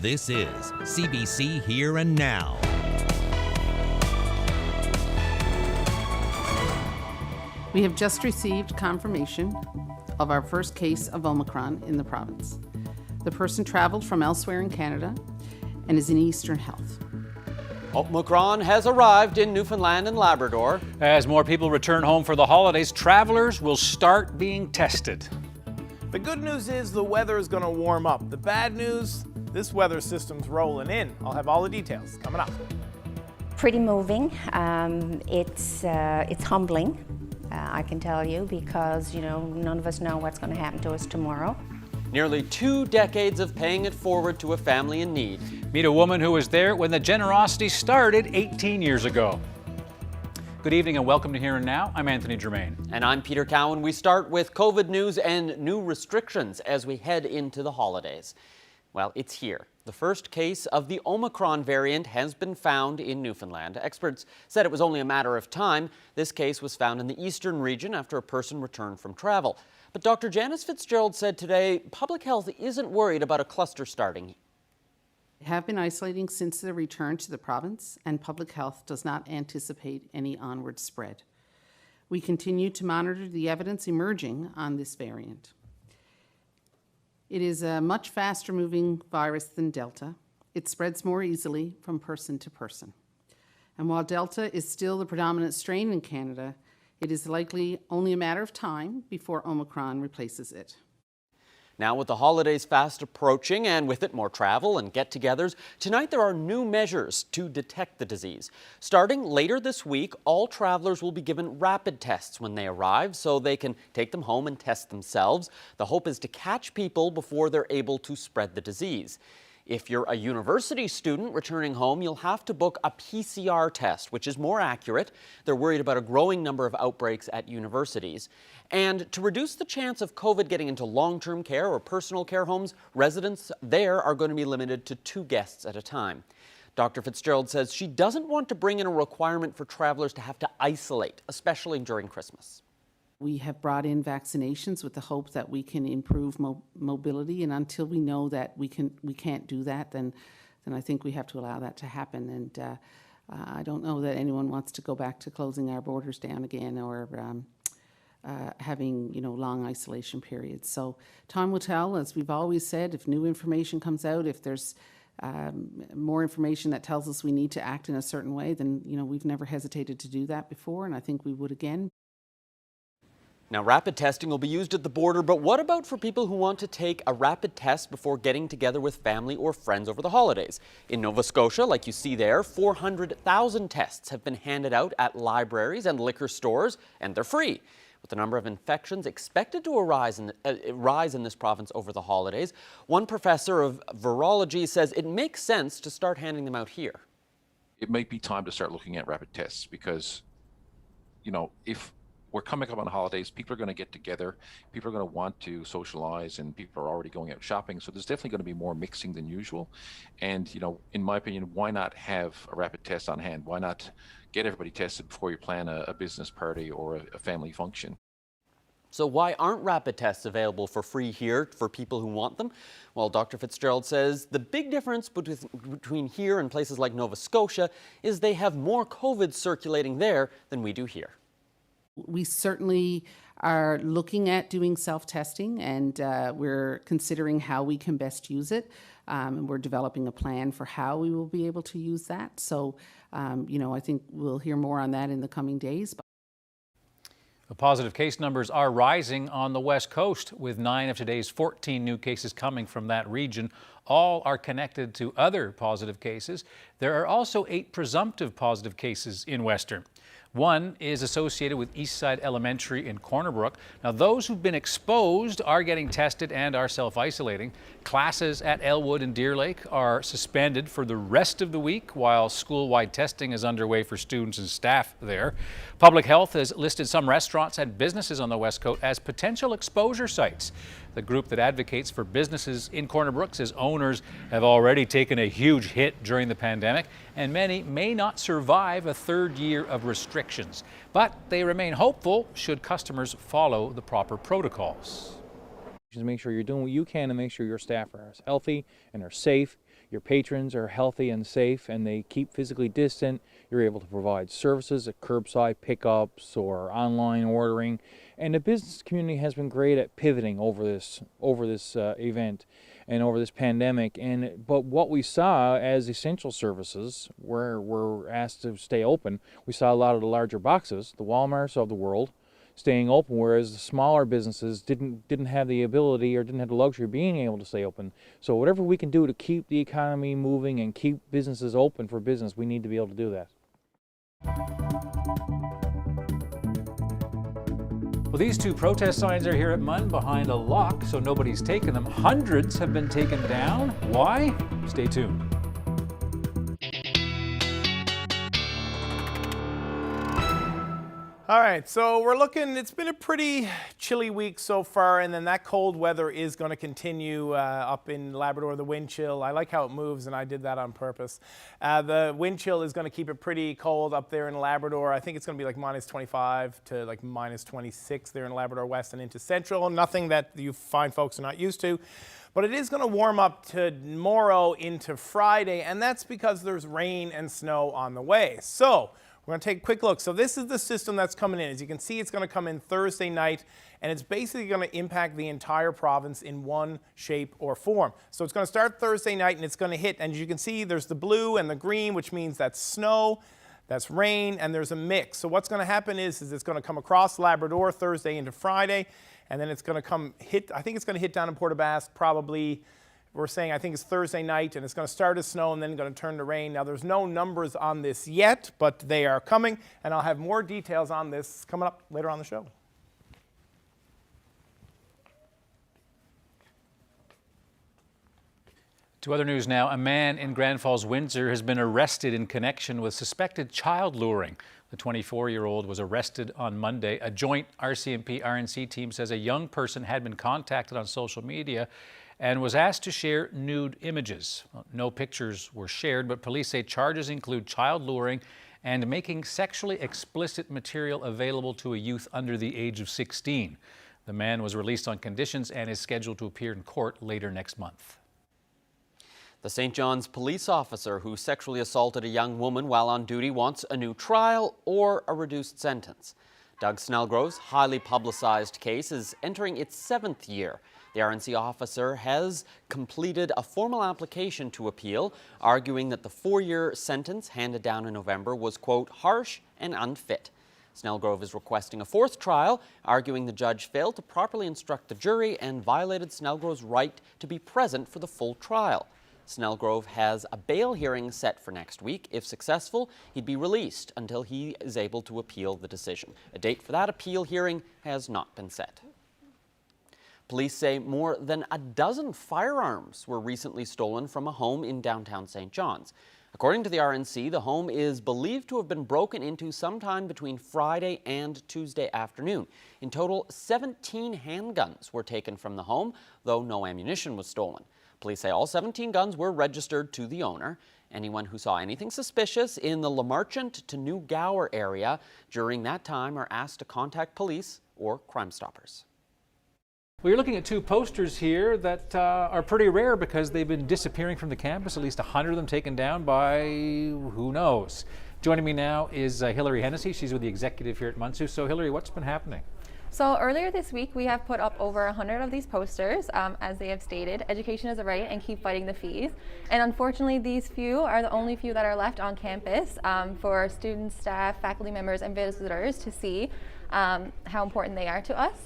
This is CBC Here and Now. We have just received confirmation of our first case of Omicron in the province. The person traveled from elsewhere in Canada and is in Eastern Health. Omicron has arrived in Newfoundland and Labrador. As more people return home for the holidays, travelers will start being tested. The good news is the weather is going to warm up. The bad news, this weather system's rolling in. I'll have all the details coming up. Pretty moving. It's humbling, I can tell you, because none of us know what's going to happen to us tomorrow. Nearly 2 decades of paying it forward to a family in need. Meet a woman who was there when the generosity started 18 years ago. Good evening and welcome to Here and Now. I'm Anthony Germain. And I'm Peter Cowan. We start with COVID news and new restrictions as we head into the holidays. Well, it's here. The first case of the Omicron variant has been found in Newfoundland. Experts said it was only a matter of time. This case was found in the eastern region after a person returned from travel. But Dr. Janice Fitzgerald said today public health isn't worried about a cluster starting. We have been isolating since the return to the province, and public health does not anticipate any onward spread. We continue to monitor the evidence emerging on this variant. It is a much faster moving virus than Delta. It spreads more easily from person to person. And while Delta is still the predominant strain in Canada, it is likely only a matter of time before Omicron replaces it. Now, with the holidays fast approaching and with it more travel and get-togethers, tonight there are new measures to detect the disease. Starting later this week, all travelers will be given rapid tests when they arrive so they can take them home and test themselves. The hope is to catch people before they're able to spread the disease. If you're a university student returning home, you'll have to book a PCR test, which is more accurate. They're worried about a growing number of outbreaks at universities. And to reduce the chance of COVID getting into long-term care or personal care homes, residents there are going to be limited to 2 guests at a time. Dr. Fitzgerald says she doesn't want to bring in a requirement for travelers to have to isolate, especially during Christmas. We have brought in vaccinations with the hope that we can improve mobility, and until we know that we can't do that, then I think we have to allow that to happen. And I don't know that anyone wants to go back to closing our borders down again or having long isolation periods. So time will tell, as we've always said. If new information comes out, if there's more information that tells us we need to act in a certain way, then we've never hesitated to do that before, and I think we would again. Now, rapid testing will be used at the border, but what about for people who want to take a rapid test before getting together with family or friends over the holidays? In Nova Scotia, like you see there, 400,000 tests have been handed out at libraries and liquor stores, and they're free. With the number of infections expected to rise in this province over the holidays, one professor of virology says it makes sense to start handing them out here. It might be time to start looking at rapid tests because, if we're coming up on holidays, people are going to get together, people are going to want to socialize, and people are already going out shopping. So there's definitely going to be more mixing than usual. And, in my opinion, why not have a rapid test on hand? Why not get everybody tested before you plan a business party or a family function? So why aren't rapid tests available for free here for people who want them? Well, Dr. Fitzgerald says the big difference between here and places like Nova Scotia is they have more COVID circulating there than we do here. We certainly are looking at doing self-testing, and we're considering how we can best use it. And we're developing a plan for how we will be able to use that. So, I think we'll hear more on that in the coming days. The positive case numbers are rising on the West Coast, with 9 of today's 14 new cases coming from that region. All are connected to other positive cases. There are also 8 presumptive positive cases in Western. One is associated with Eastside Elementary in Corner Brook. Now, those who've been exposed are getting tested and are self-isolating. Classes at Elwood and Deer Lake are suspended for the rest of the week while school-wide testing is underway for students and staff there. Public Health has listed some restaurants and businesses on the West Coast as potential exposure sites. The group that advocates for businesses in Corner Brook says owners have already taken a huge hit during the pandemic, and many may not survive a 3rd year of restrictions. But they remain hopeful should customers follow the proper protocols. Just make sure you're doing what you can to make sure your staff are healthy and are safe. your patrons are healthy and safe and they keep physically distant, you're able to provide services at curbside pickups or online ordering. And the business community has been great at pivoting over this event and over this pandemic. But what we saw as essential services, where we're asked to stay open, we saw a lot of the larger boxes, the Walmarts of the world, staying open, whereas the smaller businesses didn't have the ability or didn't have the luxury of being able to stay open. So whatever we can do to keep the economy moving and keep businesses open for business, we need to be able to do that. Well, these two protest signs are here at Munn behind a lock, so nobody's taken them. Hundreds have been taken down. Why? Stay tuned. All right, so we're looking, it's been a pretty chilly week so far, and then that cold weather is going to continue up in Labrador, the wind chill. I like how it moves, and I did that on purpose. The wind chill is going to keep it pretty cold up there in Labrador. I think it's going to be like minus 25 to like minus 26 there in Labrador West and into Central. Nothing that you fine folks are not used to. But it is going to warm up tomorrow into Friday, and that's because there's rain and snow on the way. So we're going to take a quick look. So this is the system that's coming in. As you can see, it's going to come in Thursday night, and it's basically going to impact the entire province in one shape or form. So it's going to start Thursday night, and it's going to hit, and as you can see, there's the blue and the green, which means that's snow, that's rain, and there's a mix. So what's going to happen is it's going to come across Labrador Thursday into Friday, and then it's going to come hit, I think it's going to hit down in Port aux Basques probably, we're saying I think it's Thursday night, and it's going to start as snow and then going to turn to rain. Now there's no numbers on this yet, but they are coming, and I'll have more details on this coming up later on the show. To other news now, a man in Grand Falls, Windsor has been arrested in connection with suspected child luring. The 24-year-old was arrested on Monday. A joint RCMP-RNC team says a young person had been contacted on social media and was asked to share nude images. No pictures were shared, but police say charges include child luring and making sexually explicit material available to a youth under the age of 16. The man was released on conditions and is scheduled to appear in court later next month. The St. John's police officer who sexually assaulted a young woman while on duty wants a new trial or a reduced sentence. Doug Snellgrove's highly publicized case is entering its 7th year. The RNC officer has completed a formal application to appeal, arguing that the 4-year sentence handed down in November was, quote, harsh and unfit. Snellgrove is requesting a 4th trial, arguing the judge failed to properly instruct the jury and violated Snellgrove's right to be present for the full trial. Snellgrove has a bail hearing set for next week. If successful, he'd be released until he is able to appeal the decision. A date for that appeal hearing has not been set. Police say more than a dozen firearms were recently stolen from a home in downtown St. John's. According to the RNC, the home is believed to have been broken into sometime between Friday and Tuesday afternoon. In total, 17 handguns were taken from the home, though no ammunition was stolen. Police say all 17 guns were registered to the owner. Anyone who saw anything suspicious in the Lamarchant to New Gower area during that time are asked to contact police or Crime Stoppers. Well, you're looking at two posters here that are pretty rare because they've been disappearing from the campus, at least 100 of them taken down by who knows. Joining me now is Hilary Hennessy. She's with the executive here at Munsu. So Hilary, what's been happening? So earlier this week, we have put up over 100 of these posters, as they have stated, education is a right and keep fighting the fees. And unfortunately, these few are the only few that are left on campus for students, staff, faculty members, and visitors to see how important they are to us.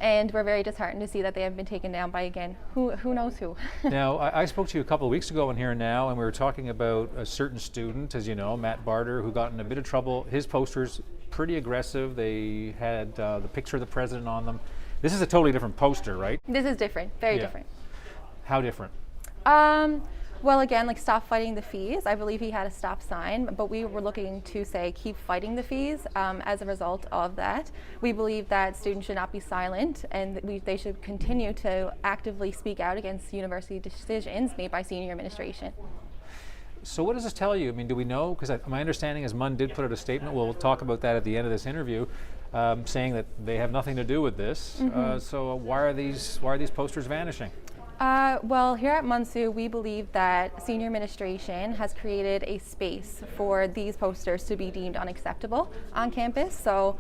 And we're very disheartened to see that they have been taken down by, again, who knows who. Now, I spoke to you a couple of weeks ago in Here Now, and we were talking about a certain student, as you know, Matt Barter, who got in a bit of trouble. His posters, pretty aggressive. They had the picture of the president on them. This is a totally different poster, right? This is different, very different. How different? Well, again, like stop fighting the fees. I believe he had a stop sign, but we were looking to say keep fighting the fees as a result of that. We believe that students should not be silent and they should continue to actively speak out against university decisions made by senior administration. So what does this tell you? I mean, do we know? Because my understanding is Munn did put out a statement. We'll talk about that at the end of this interview, saying that they have nothing to do with this. So why are these posters vanishing? Well, here at Munsu, we believe that senior administration has created a space for these posters to be deemed unacceptable on campus. So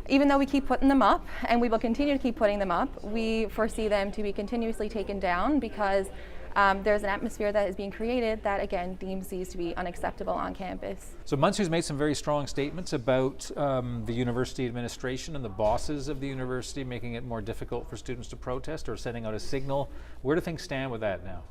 even though we keep putting them up, and we will continue to keep putting them up, we foresee them to be continuously taken down because there's an atmosphere that is being created that, again, deems these to be unacceptable on campus. So Munsu's made some very strong statements about the university administration and the bosses of the university making it more difficult for students to protest or sending out a signal. Where do things stand with that now?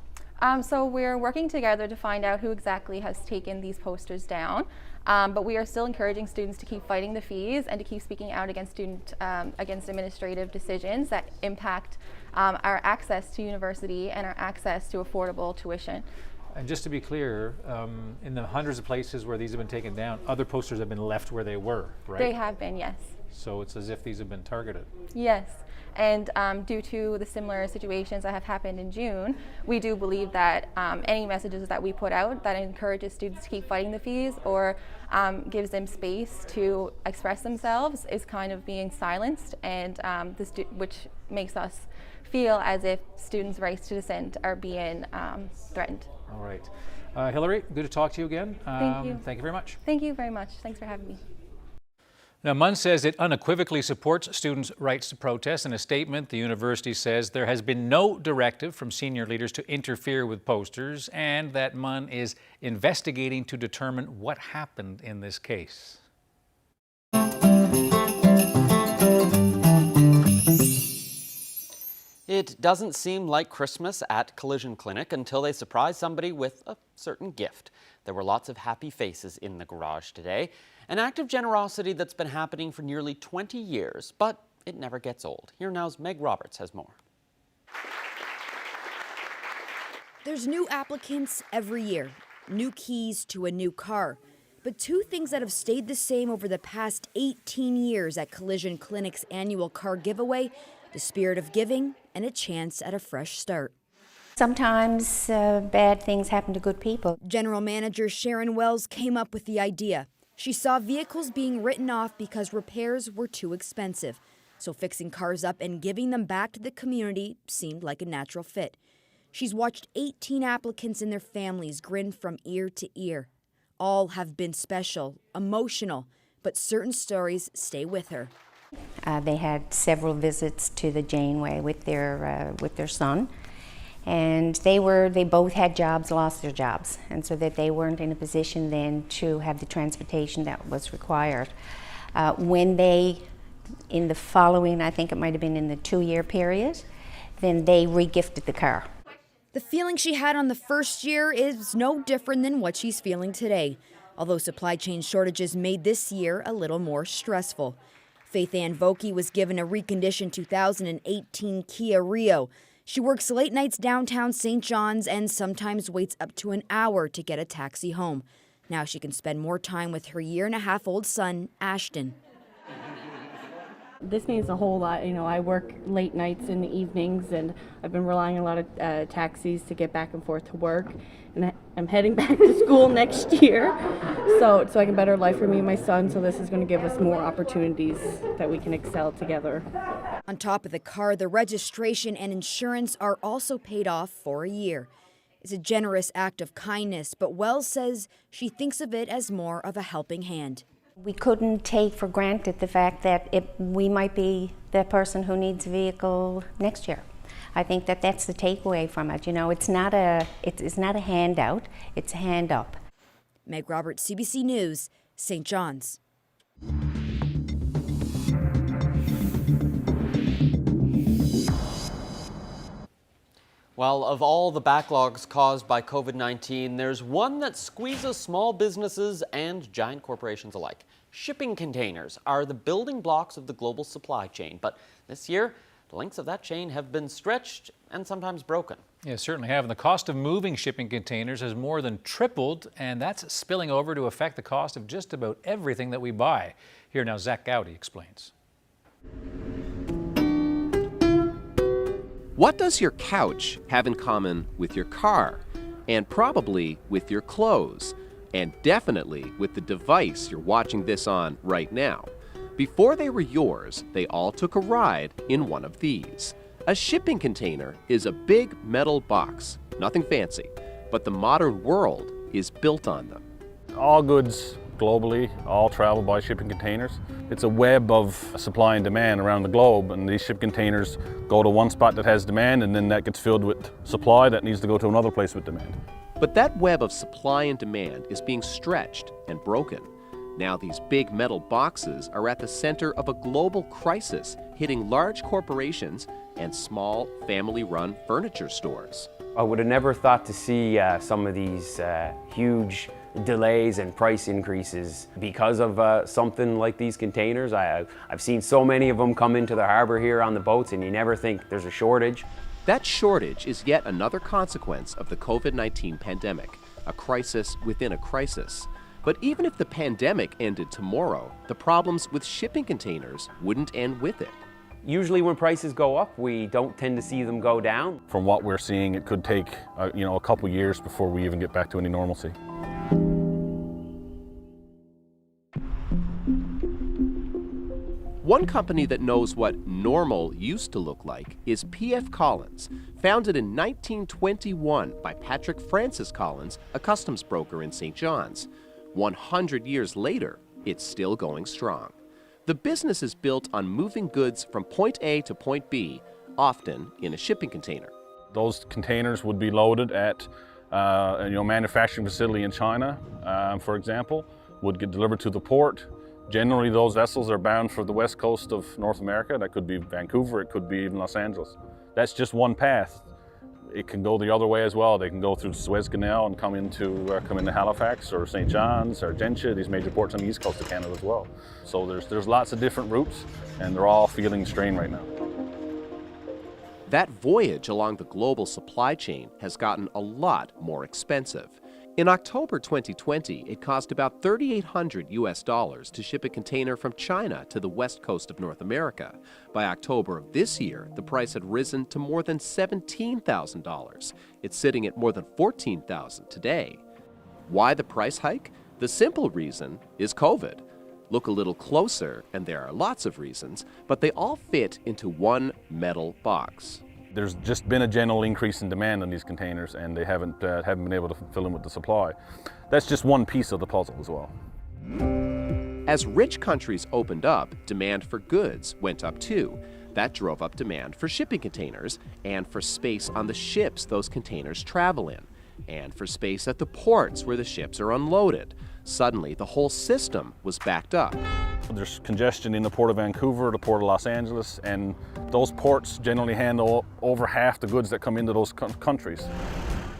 So we're working together to find out who exactly has taken these posters down, but we are still encouraging students to keep fighting the fees and to keep speaking out against against administrative decisions that impact our access to university and our access to affordable tuition. And just to be clear, in the hundreds of places where these have been taken down, other posters have been left where they were, right? They have been, yes. So it's as if these have been targeted. Yes. And due to the similar situations that have happened in June, we do believe that any messages that we put out that encourages students to keep fighting the fees or gives them space to express themselves is kind of being silenced, and which makes us feel as if students' rights to dissent are being threatened. All right. Hillary, good to talk to you again. Thank you. Thank you very much. Thank you very much. Thanks for having me. Now, MUN says it unequivocally supports students' rights to protest. In a statement, the university says there has been no directive from senior leaders to interfere with posters, and that MUN is investigating to determine what happened in this case. It doesn't seem like Christmas at Collision Clinic until they surprise somebody with a certain gift. There were lots of happy faces in the garage today. An act of generosity that's been happening for nearly 20 years, but it never gets old. Here now's Meg Roberts has more. There's new applicants every year, new keys to a new car. But two things that have stayed the same over the past 18 years at Collision Clinic's annual car giveaway: the spirit of giving and a chance at a fresh start. Sometimes bad things happen to good people. General Manager Sharon Wells came up with the idea. She saw vehicles being written off because repairs were too expensive. So fixing cars up and giving them back to the community seemed like a natural fit. She's watched 18 applicants and their families grin from ear to ear. All have been special, emotional, but certain stories stay with her. They had several visits to the Janeway with their son. And they both had jobs, lost their jobs, and so that they weren't in a position then to have the transportation that was required. When they, in the following, I think it might have been in the 2-year period, then they re-gifted the car. The feeling she had on the first year is no different than what she's feeling today, although supply chain shortages made this year a little more stressful. Faith Ann Vokey was given a reconditioned 2018 Kia Rio. She works late nights downtown St. John's and sometimes waits up to an hour to get a taxi home. Now she can spend more time with her 1.5-year-old son, Ashton. This means a whole lot. You know, I work late nights in the evenings, and I've been relying on a lot of taxis to get back and forth to work. And I'm heading back to school next year, so I can better life for me and my son. So this is going to give us more opportunities that we can excel together. On top of the car, the registration and insurance are also paid off for a year. It's a generous act of kindness, but Wells says she thinks of it as more of a helping hand. We couldn't take for granted the fact that we might be the person who needs a vehicle next year. I think that that's the takeaway from it. You know, it's not a handout, it's a hand up. Meg Roberts, CBC News, St. John's. Well, of all the backlogs caused by COVID-19, there's one that squeezes small businesses and giant corporations alike. Shipping containers are the building blocks of the global supply chain, but this year, the links of that chain have been stretched and sometimes broken. Yeah, certainly have. And the cost of moving shipping containers has more than tripled, and that's spilling over to affect the cost of just about everything that we buy. Here now, Zach Gowdy explains. What does your couch have in common with your car? And probably with your clothes? And definitely with the device you're watching this on right now. Before they were yours, they all took a ride in one of these. A shipping container is a big metal box, nothing fancy, but the modern world is built on them. All goods globally all travel by shipping containers. It's a web of supply and demand around the globe, and these shipping containers go to one spot that has demand, and then that gets filled with supply that needs to go to another place with demand. But that web of supply and demand is being stretched and broken. Now these big metal boxes are at the center of a global crisis hitting large corporations and small family-run furniture stores. I would have never thought to see some of these huge delays and price increases because of something like these containers. I've seen so many of them come into the harbor here on the boats, and you never think there's a shortage. That shortage is yet another consequence of the COVID-19 pandemic, a crisis within a crisis. But even if the pandemic ended tomorrow, the problems with shipping containers wouldn't end with it. Usually when prices go up, we don't tend to see them go down. From what we're seeing, it could take a couple years before we even get back to any normalcy. One company that knows what normal used to look like is P.F. Collins, founded in 1921 by Patrick Francis Collins, a customs broker in St. John's. 100 years later, it's still going strong. The business is built on moving goods from point A to point B, often in a shipping container. Those containers would be loaded at a manufacturing facility in China, for example, would get delivered to the port. Generally, those vessels are bound for the west coast of North America. That could be Vancouver, it could be even Los Angeles. That's just one path. It can go the other way as well. They can go through the Suez Canal and come into Halifax or St. John's or Argentia, these major ports on the east coast of Canada as well. So there's lots of different routes, and they're all feeling strain right now. That voyage along the global supply chain has gotten a lot more expensive. In October 2020, it cost about $3,800 to ship a container from China to the west coast of North America. By October of this year, the price had risen to more than $17,000. It's sitting at more than $14,000 today. Why the price hike? The simple reason is COVID. Look a little closer, and there are lots of reasons, but they all fit into one metal box. There's just been a general increase in demand on these containers, and they haven't been able to fill them with the supply. That's just one piece of the puzzle as well. As rich countries opened up, demand for goods went up too. That drove up demand for shipping containers and for space on the ships those containers travel in, and for space at the ports where the ships are unloaded. Suddenly, the whole system was backed up. There's congestion in the Port of Vancouver, the Port of Los Angeles, and those ports generally handle over half the goods that come into those countries.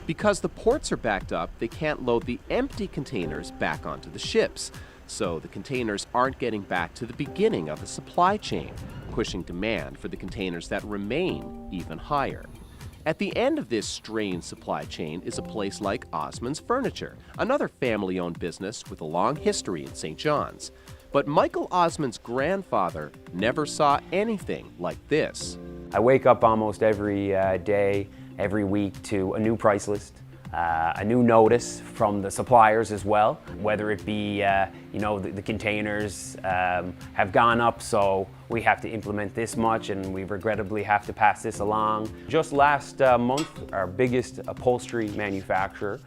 Because the ports are backed up, they can't load the empty containers back onto the ships. So the containers aren't getting back to the beginning of the supply chain, pushing demand for the containers that remain even higher. At the end of this strained supply chain is a place like Osmond's Furniture, another family-owned business with a long history in St. John's. But Michael Osmond's grandfather never saw anything like this. I wake up almost every day, every week to a new price list, a new notice from the suppliers as well, whether it be, the containers have gone up, so we have to implement this much and we regrettably have to pass this along. Just last month, our biggest upholstery manufacturer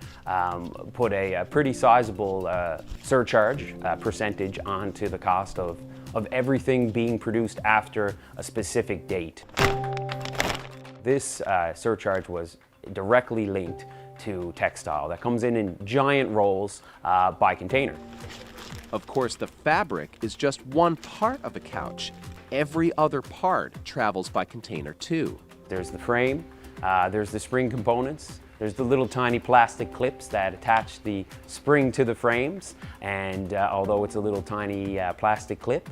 put a pretty sizable surcharge percentage onto the cost of everything being produced after a specific date. This surcharge was directly linked to textile that comes in giant rolls by container. Of course, the fabric is just one part of a couch. Every other part travels by container too. There's the frame, there's the spring components, there's the little tiny plastic clips that attach the spring to the frames, and although it's a little tiny plastic clip,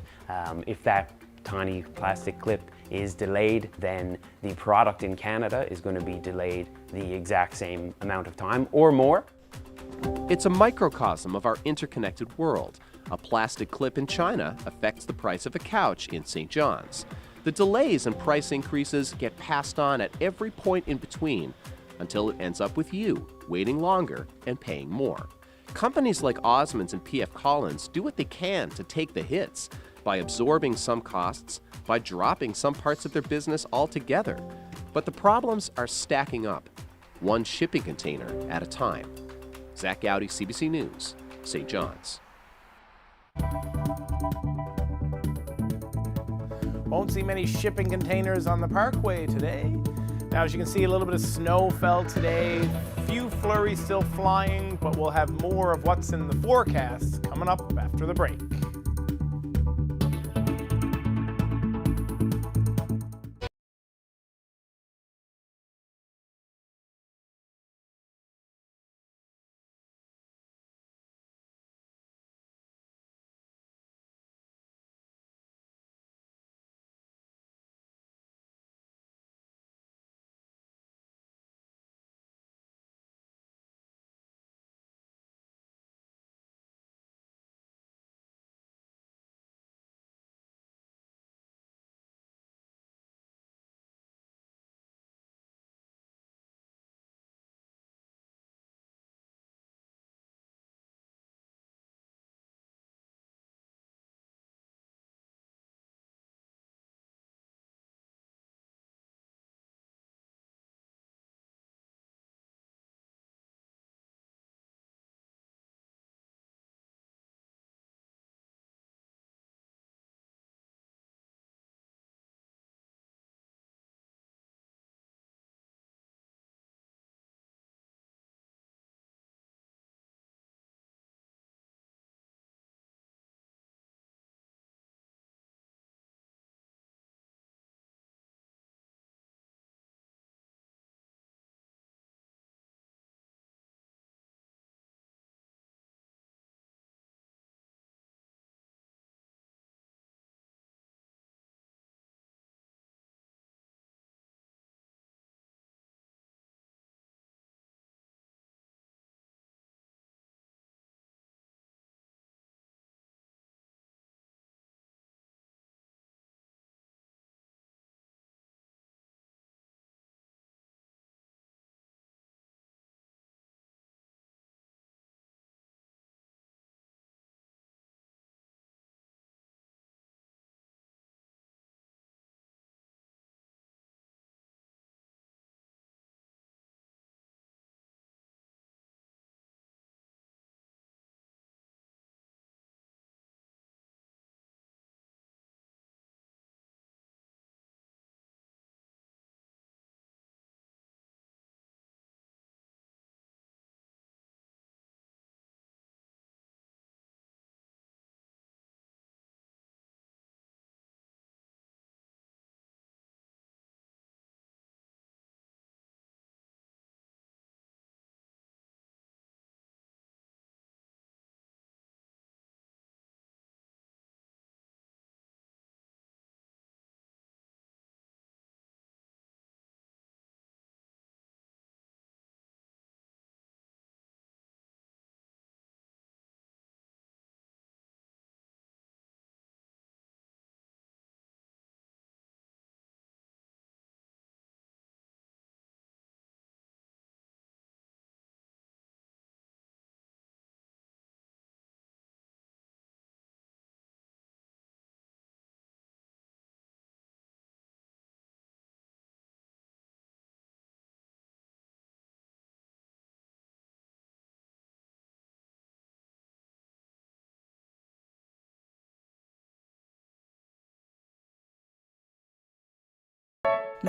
if that tiny plastic clip is delayed, then the product in Canada is going to be delayed the exact same amount of time or more. It's a microcosm of our interconnected world. A plastic clip in China affects the price of a couch in St. John's. The delays and price increases get passed on at every point in between until it ends up with you, waiting longer and paying more. Companies like Osmond's and P.F. Collins do what they can to take the hits. by absorbing some costs, by dropping some parts of their business altogether. But the problems are stacking up, one shipping container at a time. Zach Gowdy, CBC News, St. John's. Won't see many shipping containers on the parkway today. Now, as you can see, a little bit of snow fell today. Few flurries still flying, but we'll have more of what's in the forecast coming up after the break.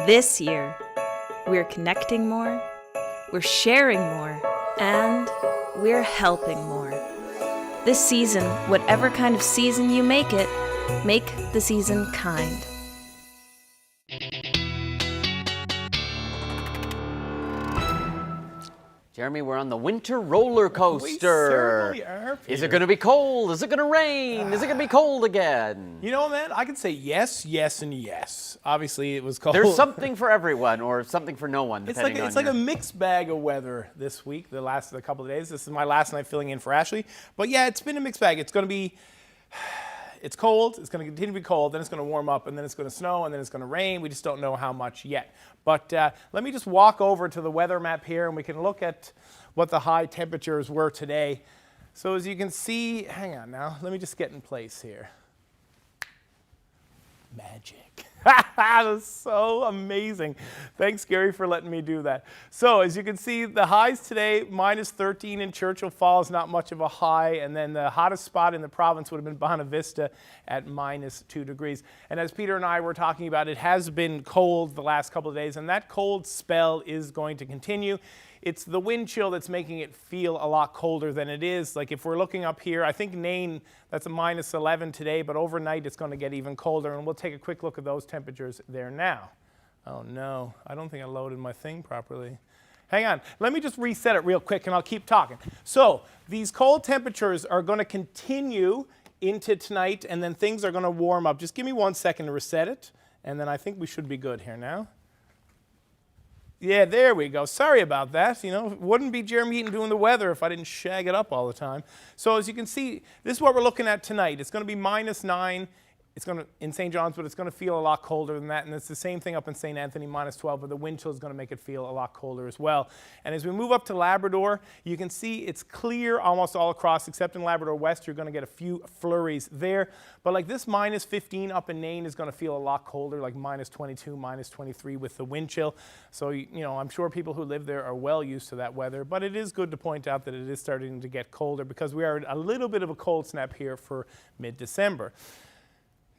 This year, we're connecting more, we're sharing more, and we're helping more. This season, whatever kind of season you make it, make the season kind. Jeremy, we're on the winter roller coaster. We certainly are, Peter. Is it going to be cold? Is it going to rain? Is it going to be cold again? You know, man, I can say yes, yes, and yes. Obviously, it was cold. There's something for everyone, or something for no one, depending on It's like a mixed bag of weather this week, the last couple of days. This is my last night filling in for Ashley. But yeah, it's been a mixed bag. It's going to be... It's cold, it's going to continue to be cold, then it's going to warm up, and then it's going to snow, and then it's going to rain. We just don't know how much yet. But let me just walk over to the weather map here, and we can look at what the high temperatures were today. So as you can see, hang on now, let me just get in place here. Magic. That's so amazing. Thanks, Gary, for letting me do that. So as you can see, the highs today, minus 13 in Churchill Falls, not much of a high. And then the hottest spot in the province would have been Bonavista Vista at minus 2 degrees. And as Peter and I were talking about, it has been cold the last couple of days, and that cold spell is going to continue. It's the wind chill that's making it feel a lot colder than it is. Like if we're looking up here, I think Nain, that's a minus 11 today, but overnight it's going to get even colder, and we'll take a quick look at those temperatures there now. Oh no, I don't think I loaded my thing properly. Hang on, let me just reset it real quick and I'll keep talking. So these cold temperatures are going to continue into tonight, and then things are going to warm up. Just give me 1 second to reset it, and then I think we should be good here now. Yeah, there we go. Sorry about that. You know, it wouldn't be Jeremy Eaton doing the weather if I didn't shag it up all the time. So as you can see, this is what we're looking at tonight. It's going to be minus 9. It's going to, in St. John's, but it's going to feel a lot colder than that. And it's the same thing up in St. Anthony, minus 12, but the wind chill is going to make it feel a lot colder as well. And as we move up to Labrador, you can see it's clear almost all across, except in Labrador West, you're going to get a few flurries there. But like this minus 15 up in Nain is going to feel a lot colder, like minus 22, minus 23 with the wind chill. So, you know, I'm sure people who live there are well used to that weather, but it is good to point out that it is starting to get colder because we are a little bit of a cold snap here for mid-December.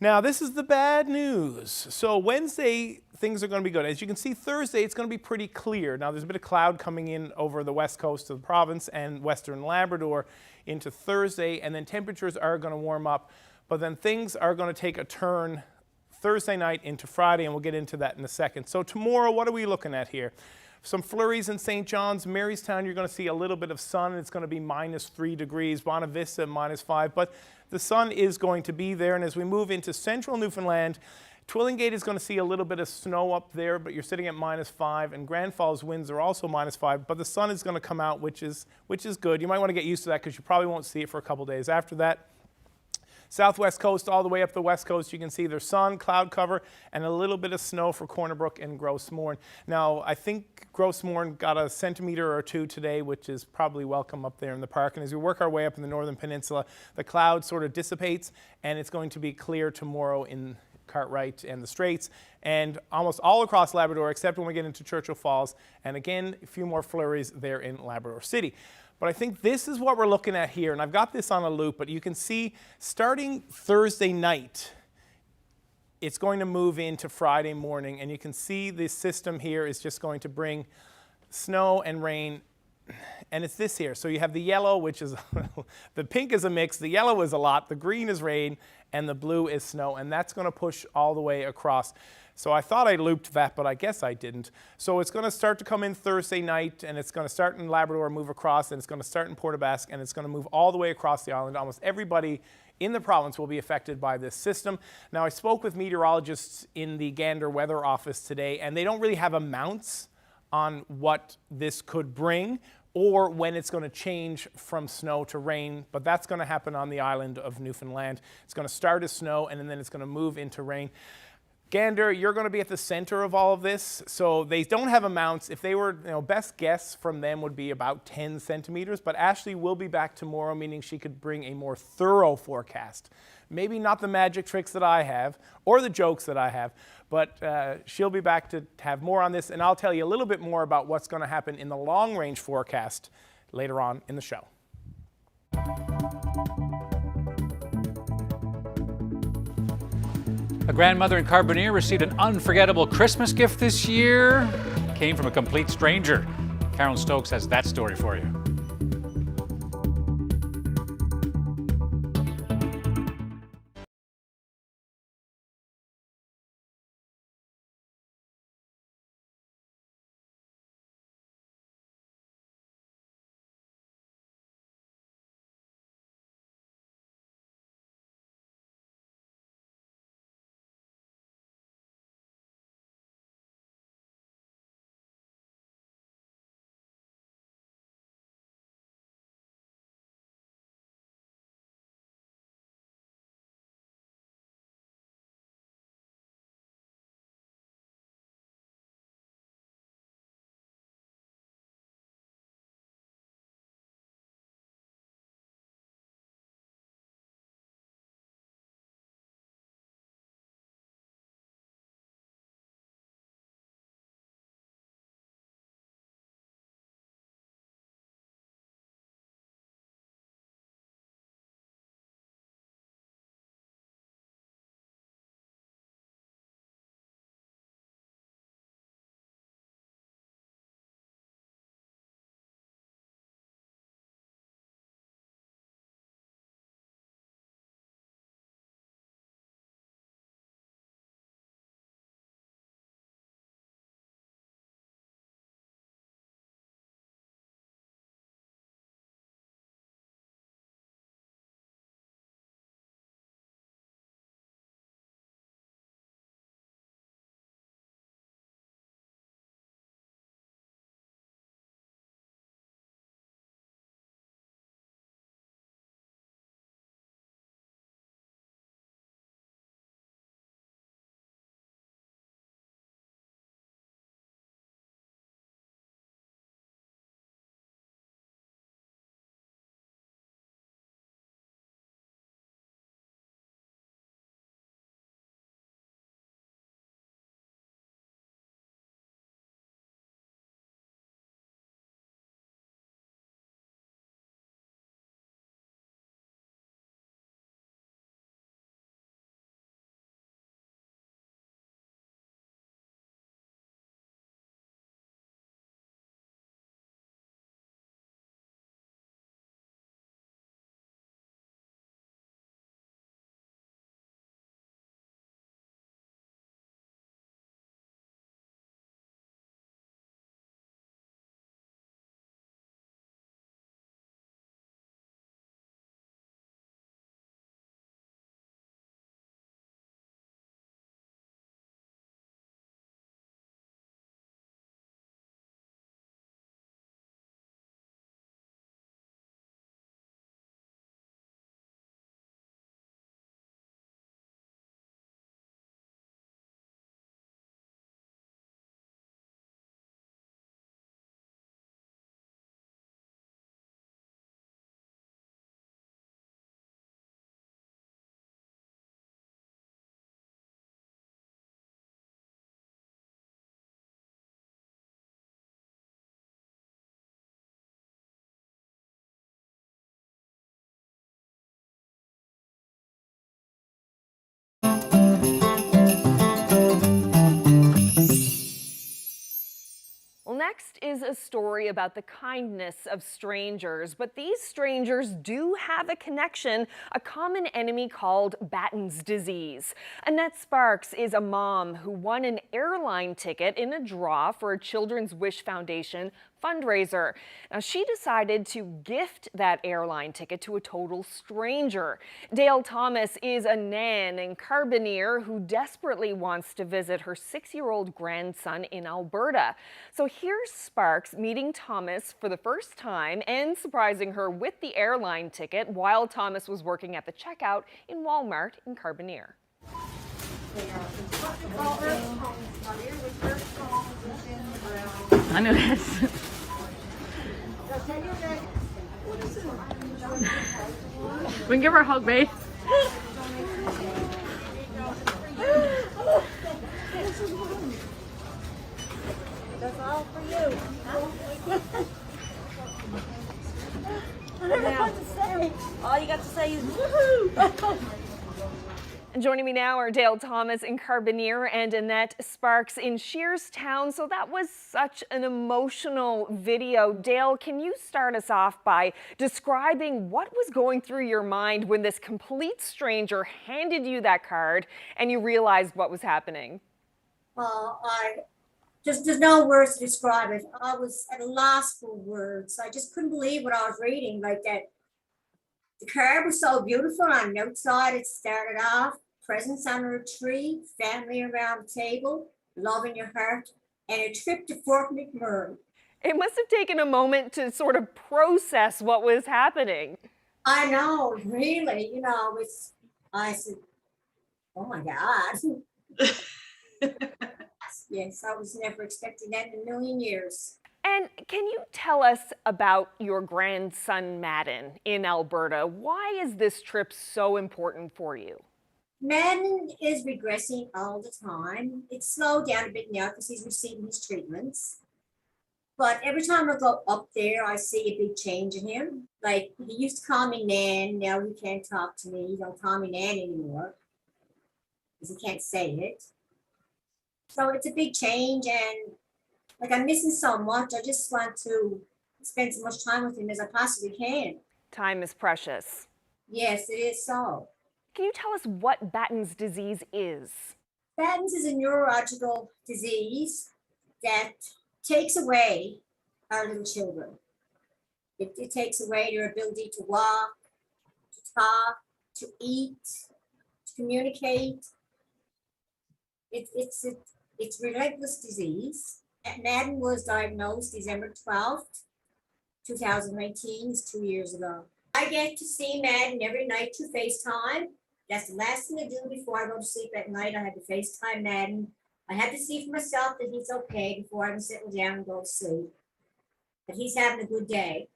Now, this is the bad news. So Wednesday, things are going to be good. As you can see, Thursday, it's going to be pretty clear. Now, there's a bit of cloud coming in over the west coast of the province and western Labrador into Thursday, and then temperatures are going to warm up. But then things are going to take a turn Thursday night into Friday, and we'll get into that in a second. So tomorrow, what are we looking at here? Some flurries in St. John's. Marystown, you're going to see a little bit of sun. It's going to be minus 3 degrees. Bonavista, Vista, minus 5. But the sun is going to be there. And as we move into central Newfoundland, Twillingate is going to see a little bit of snow up there, but you're sitting at minus 5. And Grand Falls winds are also minus 5. But the sun is going to come out, which is good. You might want to get used to that because you probably won't see it for a couple days after that. Southwest coast all the way up the west coast, you can see there's sun, cloud cover, and a little bit of snow for Corner Brook and Gross Mourne. Now, I think Gross Mourne got a centimeter or 2 today, which is probably welcome up there in the park. And as we work our way up in the northern peninsula, the cloud sort of dissipates, and it's going to be clear tomorrow in Cartwright and the Straits, and almost all across Labrador, except when we get into Churchill Falls. And again, a few more flurries there in Labrador City. But I think this is what we're looking at here, and I've got this on a loop, but you can see starting Thursday night, it's going to move into Friday morning, and you can see this system here is just going to bring snow and rain, and it's this here. So you have the yellow, which is, the pink is a mix, the yellow is a lot, the green is rain, and the blue is snow, and that's going to push all the way across. So I thought I looped that, but I guess I didn't. So it's going to start to come in Thursday night, and it's going to start in Labrador, move across, and it's going to start in Port aux Basques, and it's going to move all the way across the island. Almost everybody in the province will be affected by this system. Now, I spoke with meteorologists in the Gander weather office today, and they don't really have amounts on what this could bring or when it's going to change from snow to rain, but that's going to happen on the island of Newfoundland. It's going to start as snow, and then it's going to move into rain. Gander, you're going to be at the center of all of this, so they don't have amounts. If they were, best guess from them would be about 10 centimeters, but Ashley will be back tomorrow, meaning she could bring a more thorough forecast. Maybe not the magic tricks that I have, or the jokes that I have, but she'll be back to have more on this, and I'll tell you a little bit more about what's going to happen in the long-range forecast later on in the show. A grandmother in Carbonear received an unforgettable Christmas gift this year. It came from a complete stranger. Carolyn Stokes has that story for you. next is a story about the kindness of strangers, but these strangers do have a connection, a common enemy called Batten's disease. Annette Sparks is a mom who won an airline ticket in a draw for a Children's Wish Foundation fundraiser. Now, she decided to gift that airline ticket to a total stranger. Dale Thomas is a nan in Carbonear who desperately wants to visit her 6-year-old grandson in Alberta. So here's Sparks meeting Thomas for the first time and surprising her with the airline ticket while Thomas was working at the checkout in Walmart in Carbonear. I know this. We can give her a hug, babe. That's all for you. I don't know what to say. All you got to say is woohoo! And joining me now are Dale Thomas in Carbonear and Annette Sparks in Shearstown. So that was such an emotional video. Dale, can you start us off by describing what was going through your mind when this complete stranger handed you that card and you realized what was happening? There's no words to describe it. I was at a loss for words. I just couldn't believe what I was reading. Like that. The card was so beautiful. On the outside, it started off, presents under a tree, family around the table, love in your heart, and a trip to Fort McMurray. It must have taken a moment to sort of process what was happening. I know, really. You know, I said, oh my God. Yes, I was never expecting that in a million years. And can you tell us about your grandson, Madden, in Alberta? Why is this trip so important for you? Madden is regressing all the time. It's slowed down a bit now because he's receiving his treatments. But every time I go up there, I see a big change in him. Like, he used to call me Nan. Now he can't talk to me. He don't call me Nan anymore because he can't say it. So it's a big change, and like, I'm missing so much. I just want to spend as much time with him as I possibly can. Time is precious. Yes, it is so. Can you tell us what Batten's disease is? Batten's is a neurological disease that takes away our little children. It takes away their ability to walk, to talk, to eat, to communicate. It's a relentless disease. Madden was diagnosed December 12th, 2019, it's 2 years ago. I get to see Madden every night through FaceTime. That's the last thing I do before I go to sleep at night. I have to FaceTime Madden. I have to see for myself that he's okay before I can settle down and go to sleep. But he's having a good day.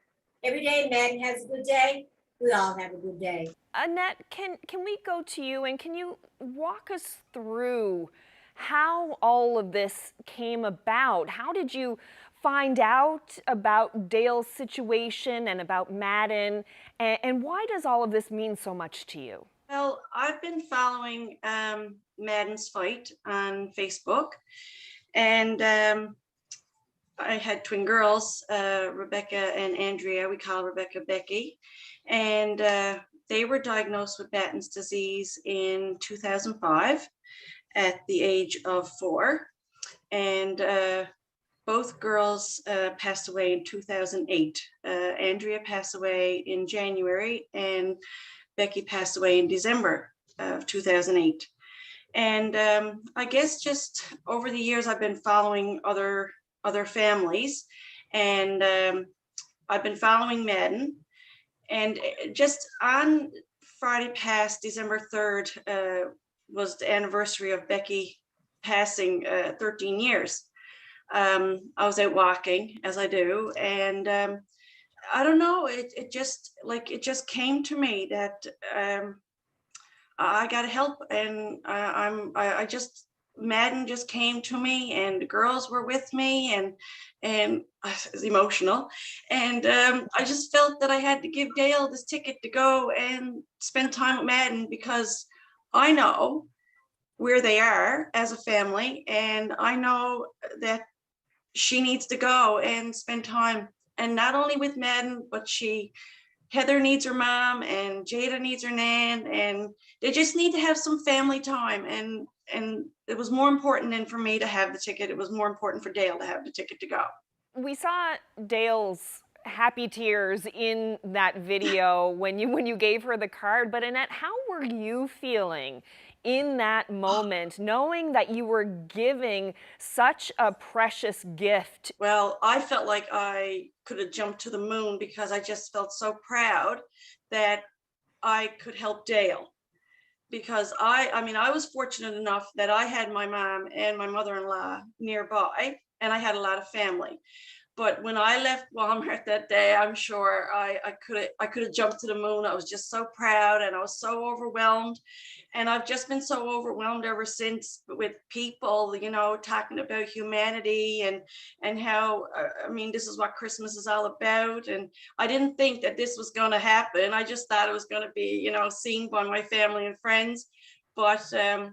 Every day Madden has a good day, we all have a good day. Annette, can we go to you and can you walk us through how all of this came about? How did you find out about Dale's situation and about Madden? And why does all of this mean so much to you? Well, I've been following Madden's fight on Facebook, and I had twin girls, Rebecca and Andrea. We call Rebecca Becky, and they were diagnosed with Batten's disease in 2005. At the age of 4, and both girls passed away in 2008. Andrea passed away in January, and Becky passed away in December of 2008. And I guess just over the years, I've been following other families, and I've been following Madden. And just on Friday past, December 3rd, was the anniversary of Becky passing 13 years. I was out walking, as I do, and I don't know, it just came to me that I gotta help, and Madden just came to me, and the girls were with me, and it was emotional, and I just felt that I had to give Dale this ticket to go and spend time with Madden, because I know where they are as a family, and I know that she needs to go and spend time, and not only with Madden, but Heather needs her mom, and Jada needs her nan, and they just need to have some family time. And it was more important than for me to have the ticket. It was more important for Dale to have the ticket to go. We saw Dale's happy tears in that video when you gave her the card. But Annette, how were you feeling in that moment, knowing that you were giving such a precious gift? Well, I felt like I could have jumped to the moon because I just felt so proud that I could help Dale. Because I mean, I was fortunate enough that I had my mom and my mother-in-law nearby, and I had a lot of family. But when I left Walmart that day, I'm sure I could have jumped to the moon. I was just so proud, and I was so overwhelmed. And I've just been so overwhelmed ever since with people, you know, talking about humanity and how, I mean, this is what Christmas is all about. And I didn't think that this was going to happen. I just thought it was going to be, you know, seen by my family and friends. But a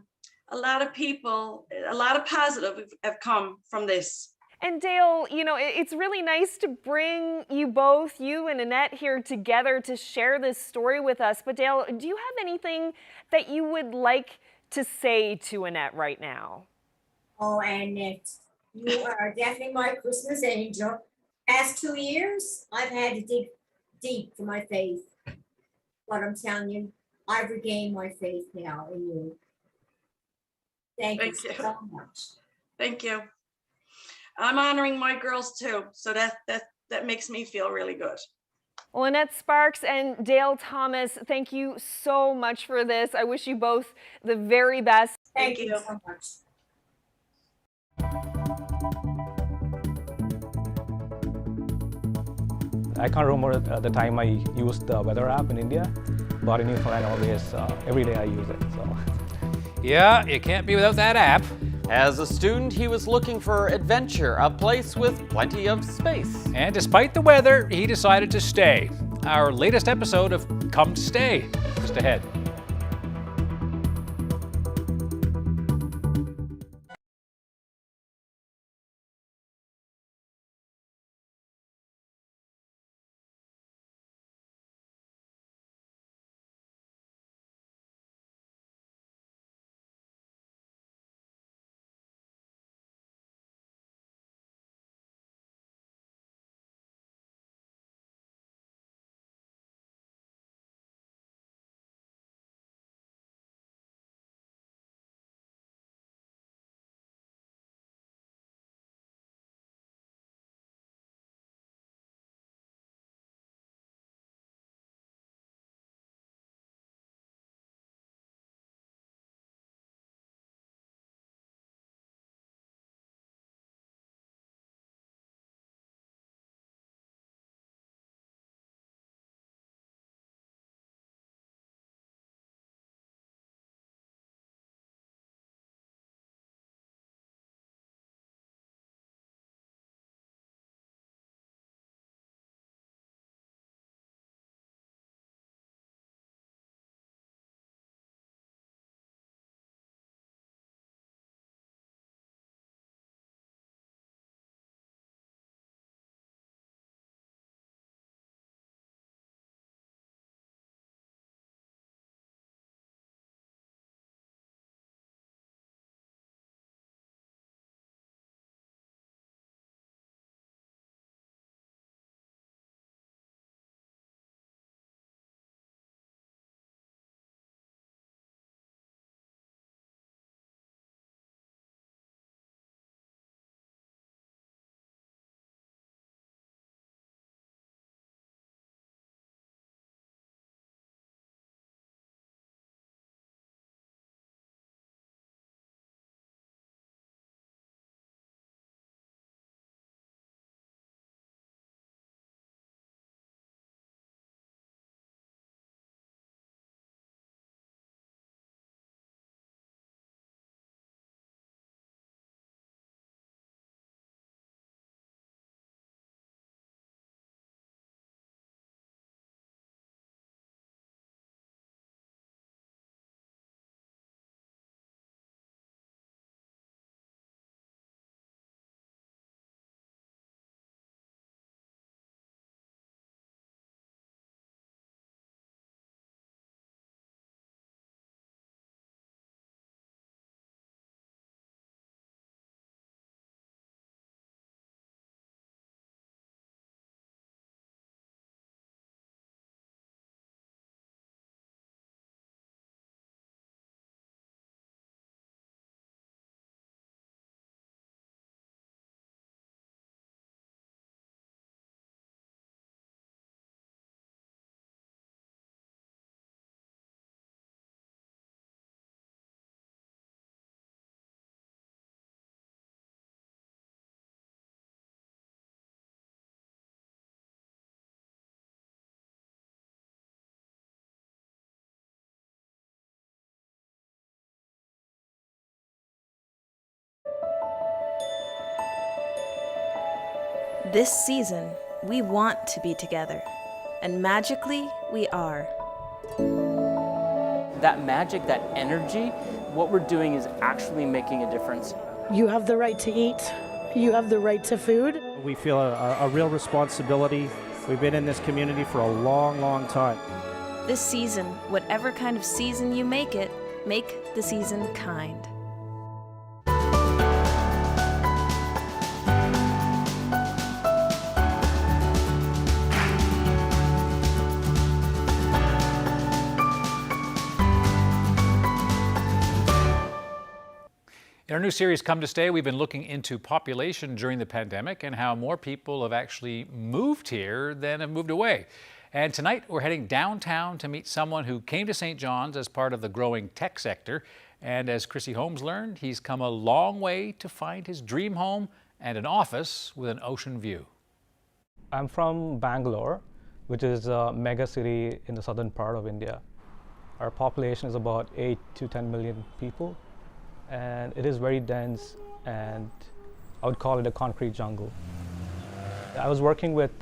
lot of people, a lot of positive have come from this. And Dale, you know, it's really nice to bring you both, you and Annette, here together to share this story with us. But Dale, do you have anything that you would like to say to Annette right now? Oh, Annette, you are definitely my Christmas angel. Past 2 years, I've had to dig deep for my faith. But I'm telling you, I've regained my faith now in you. Thank you so much. Thank you. I'm honoring my girls too, so that makes me feel really good. Well, Annette Sparks and Dale Thomas, thank you so much for this. I wish you both the very best. Thank you so much. I can't remember the time I used the weather app in India, but in Newfoundland always, every day I use it. So. Yeah, you can't be without that app. As a student, he was looking for adventure, a place with plenty of space. And despite the weather, he decided to stay. Our latest episode of Come Stay, just ahead. This season, we want to be together, and magically, we are. That magic, that energy, what we're doing is actually making a difference. You have the right to eat. You have the right to food. We feel a real responsibility. We've been in this community for a long, long time. This season, whatever kind of season you make it, make the season kind. In our new series, Come to Stay, we've been looking into population during the pandemic and how more people have actually moved here than have moved away. And tonight, we're heading downtown to meet someone who came to St. John's as part of the growing tech sector. And as Chrissy Holmes learned, he's come a long way to find his dream home and an office with an ocean view. I'm from Bangalore, which is a mega city in the southern part of India. Our population is about 8 to 10 million people. And it is very dense, and I would call it a concrete jungle. I was working with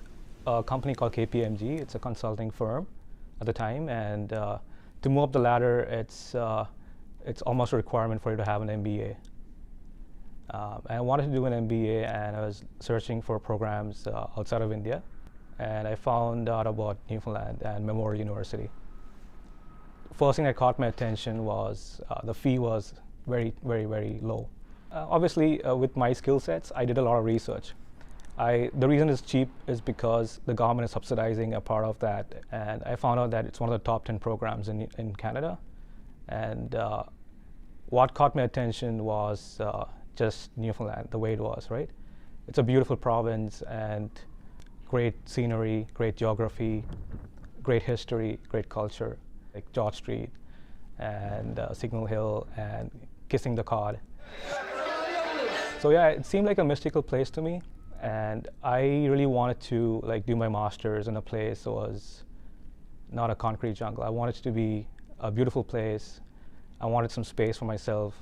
a company called KPMG. It's a consulting firm at the time, and to move up the ladder, it's almost a requirement for you to have an MBA. And I wanted to do an MBA, and I was searching for programs outside of India, and I found out about Newfoundland and Memorial University. First thing that caught my attention was the fee was very, very, very low. Obviously, with my skill sets, I did a lot of research. The reason it's cheap is because the government is subsidizing a part of that, and I found out that it's one of the top 10 programs in Canada. And what caught my attention was just Newfoundland, the way it was, right? It's a beautiful province and great scenery, great geography, great history, great culture, like George Street and Signal Hill and Kissing the Cod. So yeah, it seemed like a mystical place to me, and I really wanted to do my master's in a place that was not a concrete jungle. I wanted it to be a beautiful place. I wanted some space for myself.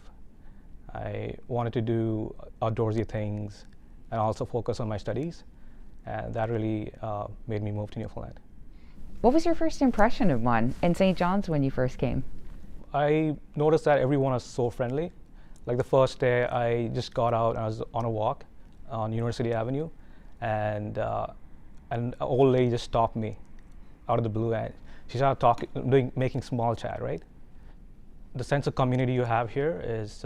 I wanted to do outdoorsy things and also focus on my studies, and that really made me move to Newfoundland. What was your first impression of one in St. John's when you first came? I noticed that everyone was so friendly. Like the first day, I just got out and I was on a walk on University Avenue, and an old lady just stopped me out of the blue, and she started talking, making small chat, right? The sense of community you have here is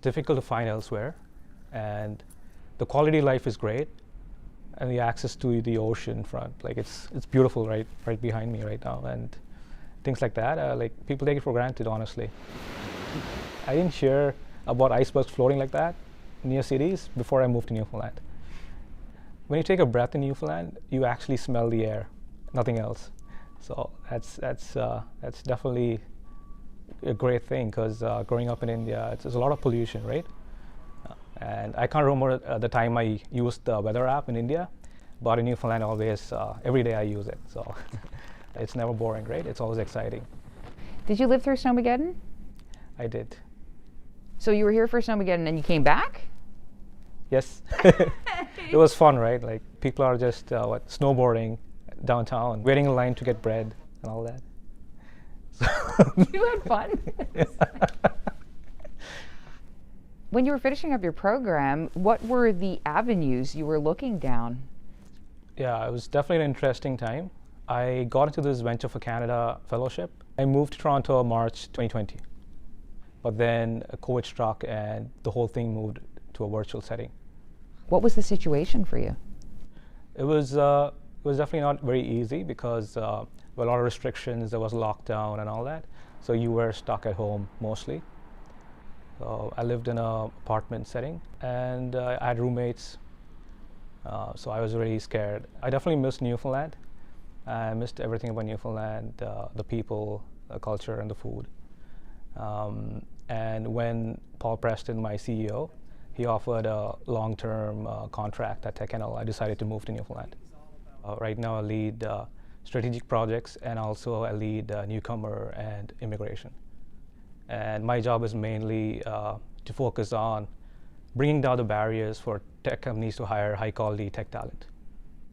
difficult to find elsewhere, and the quality of life is great, and the access to the ocean front, it's beautiful right behind me right now, and things like that. People take it for granted, honestly. I didn't hear about icebergs floating like that near cities before I moved to Newfoundland. When you take a breath in Newfoundland, you actually smell the air, nothing else. So that's definitely a great thing, because growing up in India, there's a lot of pollution, right? And I can't remember the time I used the weather app in India, but in Newfoundland, always, every day I use it. So it's never boring, right? It's always exciting. Did you live through Snowmageddon? I did. So you were here for Snowmageddon and you came back? Yes. It was fun, right? People are just snowboarding downtown, waiting in line to get bread and all that. You had fun. When you were finishing up your program, what were the avenues you were looking down? Yeah, it was definitely an interesting time. I got into this Venture for Canada fellowship. I moved to Toronto in March 2020. But then COVID struck and the whole thing moved to a virtual setting. What was the situation for you? It was definitely not very easy because there were a lot of restrictions, there was lockdown and all that. So you were stuck at home mostly. I lived in an apartment setting, and I had roommates, so I was really scared. I definitely missed Newfoundland. I missed everything about Newfoundland, the people, the culture, and the food. And when Paul Preston, my CEO, he offered a long-term contract at TechNL, I decided to move to Newfoundland. Right now I lead strategic projects, and also I lead newcomer and immigration. And my job is mainly to focus on bringing down the barriers for tech companies to hire high-quality tech talent.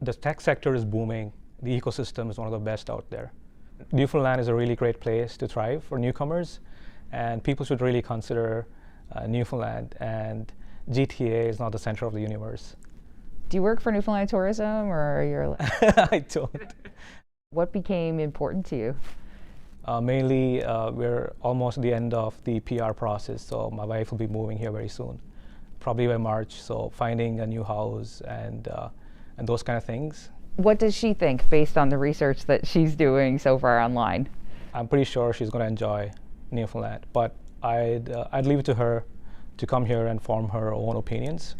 The tech sector is booming. The ecosystem is one of the best out there. Newfoundland is a really great place to thrive for newcomers, and people should really consider Newfoundland, and GTA is not the center of the universe. Do you work for Newfoundland Tourism, or you're? I don't. What became important to you? Mainly, we're almost at the end of the PR process, so my wife will be moving here very soon, probably by March. So finding a new house and those kind of things. What does she think based on the research that she's doing so far online? I'm pretty sure she's going to enjoy Newfoundland, but I'd leave it to her to come here and form her own opinions.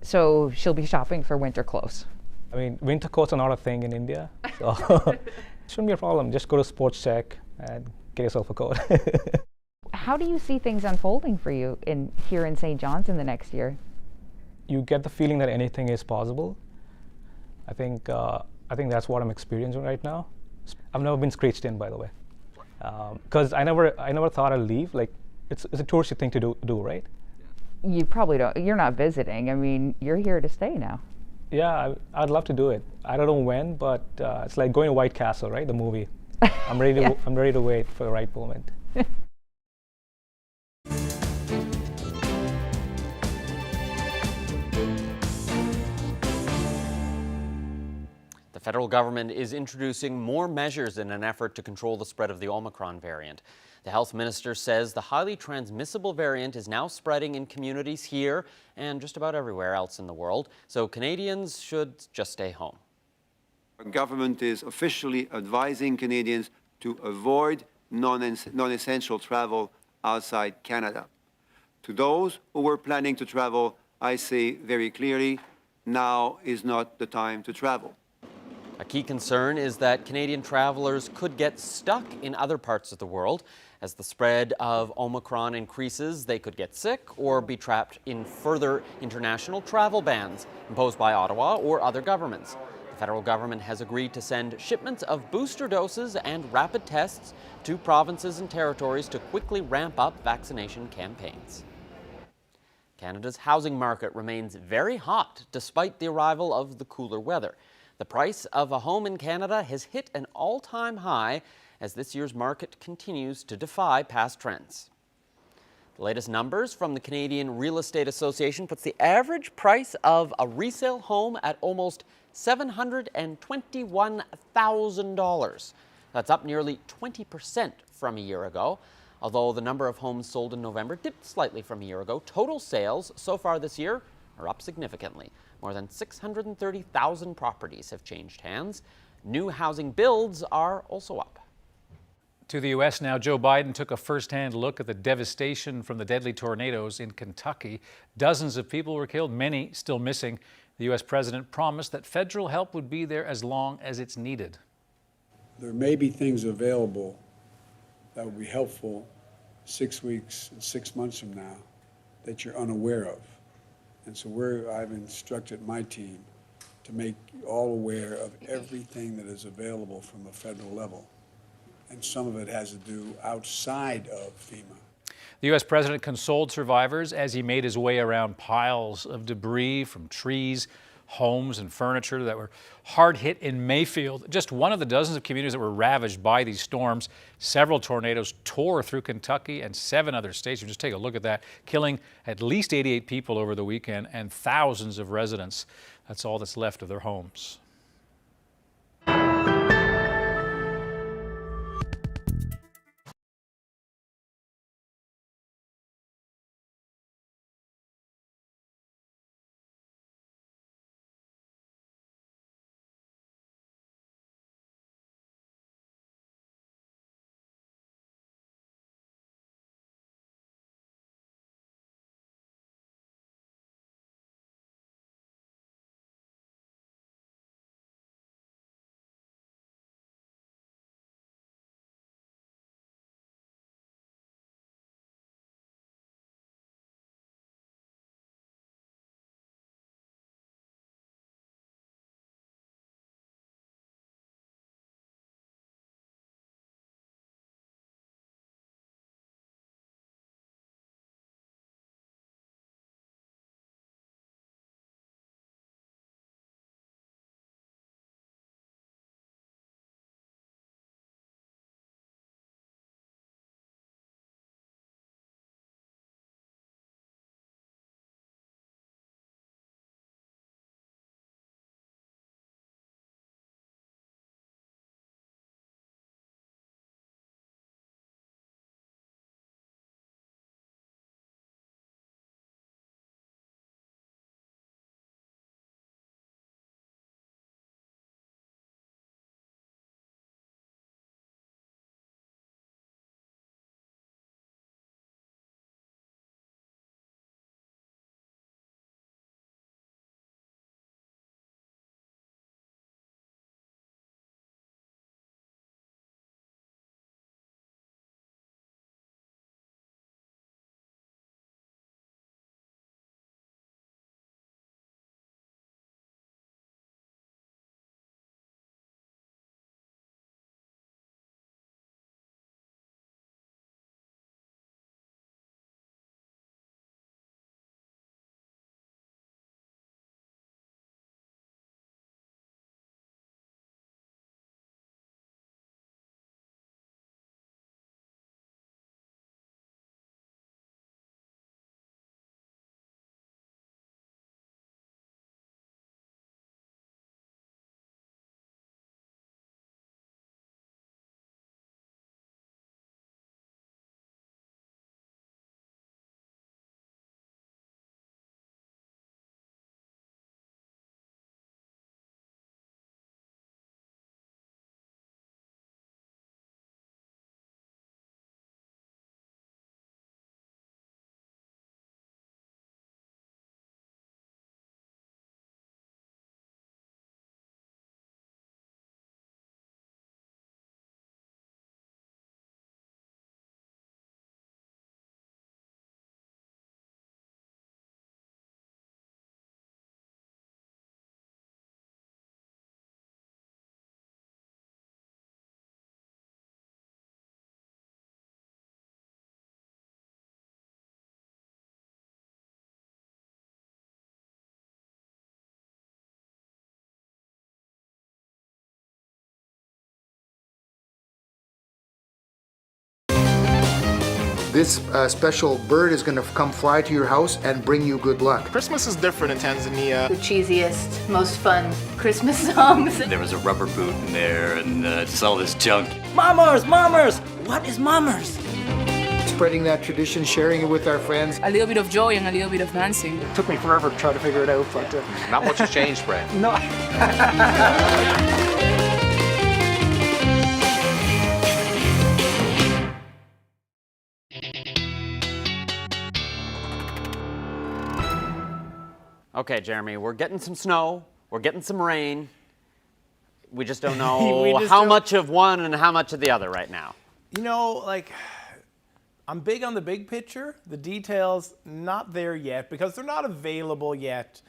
So she'll be shopping for winter clothes. I mean, winter coats are not a thing in India, so shouldn't be a problem. Just go to Sports Check and get yourself a coat. How do you see things unfolding for you here in St. John's in the next year? You get the feeling that anything is possible. I think that's what I'm experiencing right now. I've never been screeched in, by the way, because I never thought I'd leave. Like, it's a touristy thing to do, right? You probably don't. You're not visiting. I mean, you're here to stay now. Yeah, I'd love to do it. I don't know when, but it's like going to White Castle, right? The movie. I'm ready to. Yeah. I'm ready to wait for the right moment. The federal government is introducing more measures in an effort to control the spread of the Omicron variant. The health minister says the highly transmissible variant is now spreading in communities here and just about everywhere else in the world, so Canadians should just stay home. Our government is officially advising Canadians to avoid non-essential travel outside Canada. To those who were planning to travel, I say very clearly, now is not the time to travel. A key concern is that Canadian travelers could get stuck in other parts of the world. As the spread of Omicron increases, they could get sick or be trapped in further international travel bans imposed by Ottawa or other governments. The federal government has agreed to send shipments of booster doses and rapid tests to provinces and territories to quickly ramp up vaccination campaigns. Canada's housing market remains very hot despite the arrival of the cooler weather. The price of a home in Canada has hit an all-time high as this year's market continues to defy past trends. The latest numbers from the Canadian Real Estate Association puts the average price of a resale home at almost $721,000. That's up nearly 20% from a year ago. Although the number of homes sold in November dipped slightly from a year ago, total sales so far this year are up significantly. More than 630,000 properties have changed hands. New housing builds are also up. To the U.S. now, Joe Biden took a first-hand look at the devastation from the deadly tornadoes in Kentucky. Dozens of people were killed, many still missing. The U.S. president promised that federal help would be there as long as it's needed. There may be things available that would be helpful 6 weeks and 6 months from now that you're unaware of. And so I've instructed my team to make you all aware of everything that is available from a federal level. And some of it has to do outside of FEMA. The U.S. president consoled survivors as he made his way around piles of debris from trees, homes, and furniture that were hard hit in Mayfield, just one of the dozens of communities that were ravaged by these storms. Several tornadoes tore through Kentucky and 7 other states. You just take a look at that, killing at least 88 people over the weekend and thousands of residents. That's all that's left of their homes. this special bird is going to come fly to your house and bring you good luck. Christmas is different in Tanzania. The cheesiest, most fun Christmas songs. There was a rubber boot in there and just all this junk. Mummers! Mummers! What is mummers? Spreading that tradition, sharing it with our friends. A little bit of joy and a little bit of dancing. It took me forever to try to figure it out, but... Not much has changed, Brad. No. Okay, Jeremy, we're getting some snow, we're getting some rain. We just don't know how much of one and how much of the other right now. You know, like, I'm big on the big picture. The details, not there yet because they're not available yet.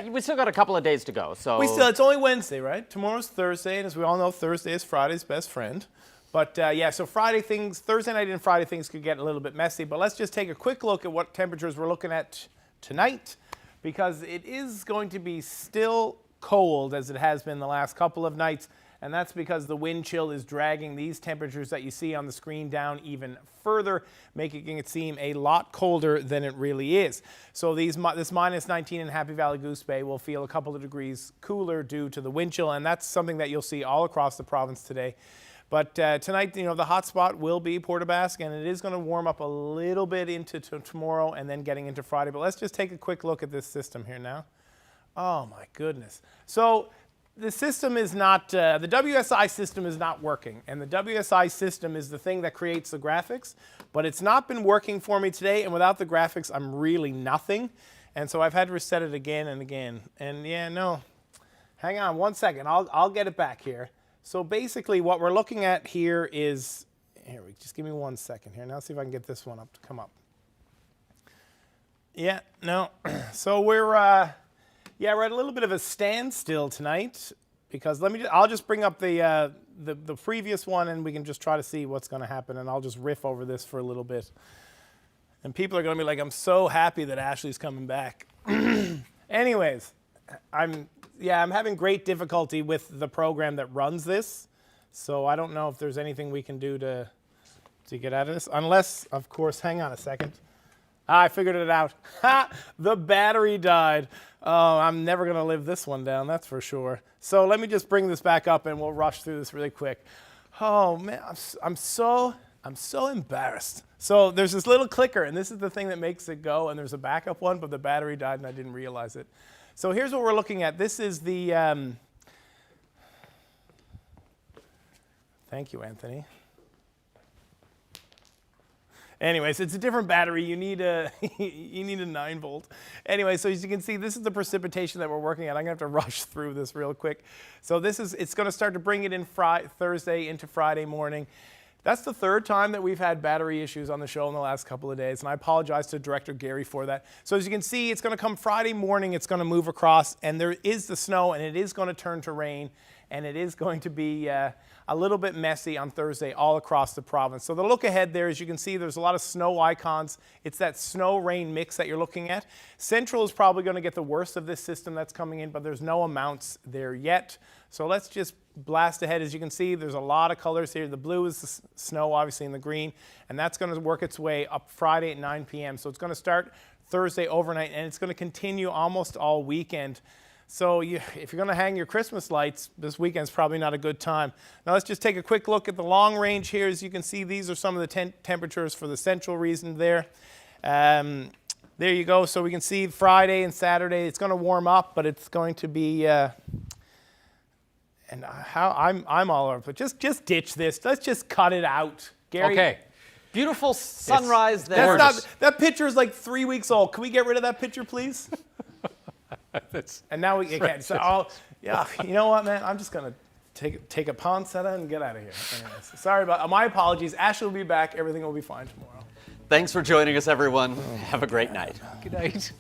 We still got a couple of days to go, so... It's only Wednesday, right? Tomorrow's Thursday, and as we all know, Thursday is Friday's best friend. But yeah, so Thursday night and Friday things could get a little bit messy, but let's just take a quick look at what temperatures we're looking at tonight, because it is going to be still cold as it has been the last couple of nights, and that's because the wind chill is dragging these temperatures that you see on the screen down even further, making it seem a lot colder than it really is. So this minus 19 in Happy Valley Goose Bay will feel a couple of degrees cooler due to the wind chill, and that's something that you'll see all across the province today. But tonight, you know, the hot spot will be Port aux Basques, and it is going to warm up a little bit into tomorrow and then getting into Friday. But let's just take a quick look at this system here now. Oh, my goodness. So the system is not, the WSI system is not working. And the WSI system is the thing that creates the graphics. But it's not been working for me today, and without the graphics, I'm really nothing. And so I've had to reset it again and again. And yeah, no, hang on one second. I'll get it back here. So basically what we're looking at here is, just give me 1 second here. Now see if I can get this one up to come up. Yeah, no. So we're at a little bit of a standstill tonight because I'll just bring up the previous one and we can just try to see what's going to happen, and I'll just riff over this for a little bit. And people are going to be like, I'm so happy that Ashley's coming back. Anyways, I'm having great difficulty with the program that runs this, so I don't know if there's anything we can do to get out of this, unless, of course, hang on a second. I figured it out. Ha! The battery died. Oh, I'm never going to live this one down, that's for sure. So let me just bring this back up and we'll rush through this really quick. Oh, man, I'm so embarrassed. So there's this little clicker, and this is the thing that makes it go, and there's a backup one, but the battery died and I didn't realize it. So here's what we're looking at. This is the, thank you, Anthony. Anyways, it's a different battery. You need a 9 volt. Anyway, so as you can see, this is the precipitation that we're working at. I'm gonna have to rush through this real quick. So it's gonna start to bring it in Thursday into Friday morning. That's the third time that we've had battery issues on the show in the last couple of days, and I apologize to Director Gary for that. So as you can see, it's going to come Friday morning, it's going to move across, and there is the snow, and it is going to turn to rain, and it is going to be a little bit messy on Thursday all across the province. So the look ahead there, as you can see, there's a lot of snow icons. It's that snow-rain mix that you're looking at. Central is probably going to get the worst of this system that's coming in, but there's no amounts there yet. So let's just blast ahead. As you can see, there's a lot of colors here. The blue is the snow, obviously, and the green, and that's going to work its way up Friday at 9 p.m. So it's going to start Thursday overnight, and it's going to continue almost all weekend. So if you're going to hang your Christmas lights, this weekend's probably not a good time. Now let's just take a quick look at the long range here. As you can see, these are some of the temperatures for the central region there. There you go. So we can see Friday and Saturday, it's going to warm up, but it's going to be... And I'm all over, but just ditch this. Let's just cut it out, Gary. Okay. Beautiful sunrise there. That picture is like 3 weeks old. Can we get rid of that picture, please? And now we can. So, yeah, you know what, man? I'm just gonna take a pancetta and get out of here. Anyways, sorry about my apologies. Ashley will be back. Everything will be fine tomorrow. Thanks for joining us, everyone. Have a great night. Good night.